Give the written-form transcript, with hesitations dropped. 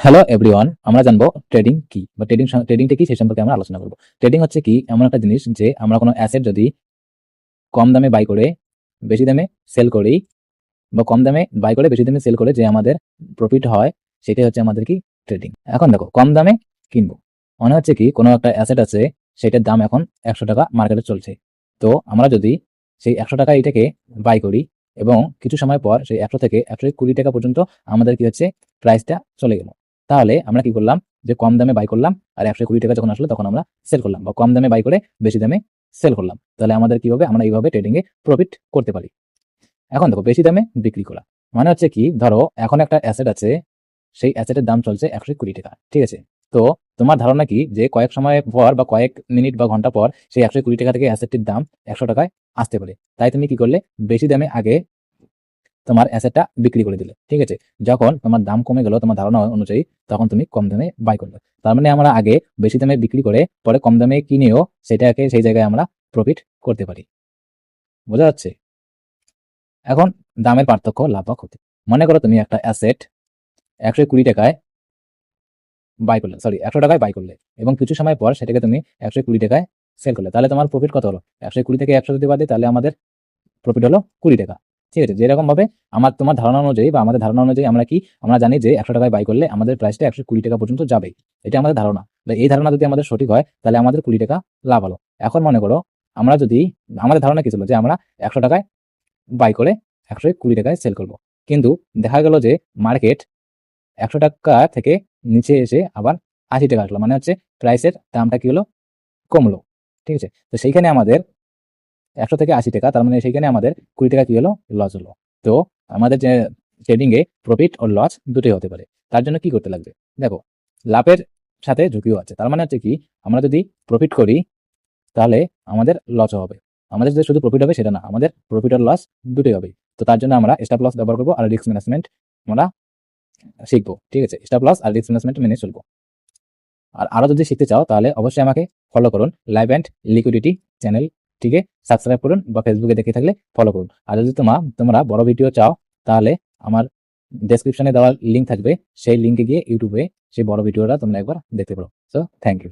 Hello everyone, আমরা জানবো trading কি বা ট্রেডিংটা কি সেই সম্পর্কে আমরা আলোচনা করব। ট্রেডিং হচ্ছে কি এমন একটা জিনিস যে আমরা কোনো অ্যাসেট যদি কম দামে বাই করে বেশি দামে সেল করি বা কম দামে বাই করে বেশি দামে সেল করে যে আমাদের প্রফিট হয়, সেটাই হচ্ছে আমাদের কি ট্রেডিং। এখন দেখো, কম দামে কিনবো মনে হচ্ছে কি কোনো একটা অ্যাসেট আছে, সেটার দাম এখন 100 টাকা মার্কেটে চলছে। তো আমরা যদি সেই 100 টাকা এটাকে বাই করি এবং কিছু সময় পর সেই 100 থেকে 120 টাকা পর্যন্ত আমাদের কি হচ্ছে প্রাইসটা চলে গেল, তাহলে আমরা কি করলাম যে কম দামে বাই করলাম আর 120 টাকা যখন আসলো তখন আমরা সেল করলাম, বা কম দামে বাই করে বেশি দামে সেল করলাম। তাহলে আমাদের কি হবে, আমরা এইভাবে ট্রেডিং এ প্রফিট করতে পারি। এখন দেখো, বেশি দামে বিক্রি করা মানে হচ্ছে কি, ধরো এখন একটা অ্যাসেট আছে, সেই অ্যাসেটের দাম চলছে 120 টাকা, ঠিক আছে। তো তোমার ধারণা কি যে কয়েক সময় পর বা কয়েক মিনিট বা ঘন্টা পর সেই 120 টাকা থেকে অ্যাসেটটির দাম 100 টাকায় আসতে পারে। তাই তুমি কি করলে, বেশি দামে আগে তোমার অ্যাসেটটা বিক্রি করে দিলে, ঠিক আছে। যখন তোমার দাম কমে গেল তোমার ধারণা অনুযায়ী, তখন তুমি কম দামে বাই করলে। তার মানে আমরা আগে বেশি দামে বিক্রি করে পরে কম দামে কিনেও সেটাকে সেই জায়গায় আমরা প্রফিট করতে পারি। বোঝা যাচ্ছে? এখন দামের পার্থক্য, লাভ বা ক্ষতি। মনে করো তুমি একটা অ্যাসেট 120 টাকায় বাই করলে, সরি 100 টাকায় বাই করলে, এবং কিছু সময় পর সেটাকে তুমি 120 টাকায় সেল করলে, তাহলে তোমার প্রফিট কত হলো? 120 থেকে 100 যদি বাদ দিই, তাহলে আমাদের প্রফিট হলো 20 টাকা। ঠিক আছে, যেরকম ভাবে তোমার ধারণা অনুযায়ী বা আমাদের ধারণা অনুযায়ী আমরা জানি যে 100 টাকায় বাই করলে আমাদের প্রাইসটা 120 টাকা পর্যন্ত যাবে। এটা আমাদের ধারণা। এই ধারণা যদি আমাদের সঠিক হয়, তাহলে আমাদের 20 টাকা লাভ হলো। এখন মনে করো আমরা যদি, আমাদের ধারণা কি ছিল যে আমরা 100 টাকায় বাই করে 120 টাকায় সেল করব, কিন্তু দেখা গেল যে মার্কেট 100 টাকা থেকে নিচে এসে আবার 80 টাকা আসলো, মানে হচ্ছে প্রাইসের দামটা কি হলো, কমলো। ঠিক আছে, তো সেইখানে আমাদের 100 থেকে 80 টাকা, তার মানে সেইখানে আমাদের 20 টাকা কি হলো, লস হলো। তো আমাদের যে ট্রেডিং এ প্রফিট ও লস দুটোই হতে পারে। তার জন্য কি করতে লাগবে, দেখো, লাভের সাথে ঝুঁকিও আছে। তার মানে হচ্ছে কি, আমরা যদি প্রফিট করি তাহলে আমাদের লসও হবে। আমাদের যে শুধু প্রফিট হবে সেটা না, আমাদের প্রফিট আর লস দুটোই হবে। তো তার জন্য আমরা স্টপ লস ব্যবহার করবো আর রিস্ক ম্যানেজমেন্ট আমরা শিখবো। ঠিক আছে, স্টপ লস আর রিস্ক ম্যানেজমেন্ট মেনে চলবো। আর আরো যদি শিখতে চাও তাহলে অবশ্যই আমাকে ফলো করুন, লাইভ অ্যান্ড লিকুইডিটি চ্যানেলটিকে সাবস্ক্রাইব করুন, বা ফেসবুকে দেখে থাকলে ফলো করুন। আর যদি তোমরা বড় ভিডিও চাও, তাহলে আমার ডেসক্রিপশনে দেওয়া লিঙ্ক থাকবে, সেই লিঙ্কে গিয়ে ইউটিউবে সেই বড় ভিডিওটা তোমরা একবার দেখতে পারো। So thank you.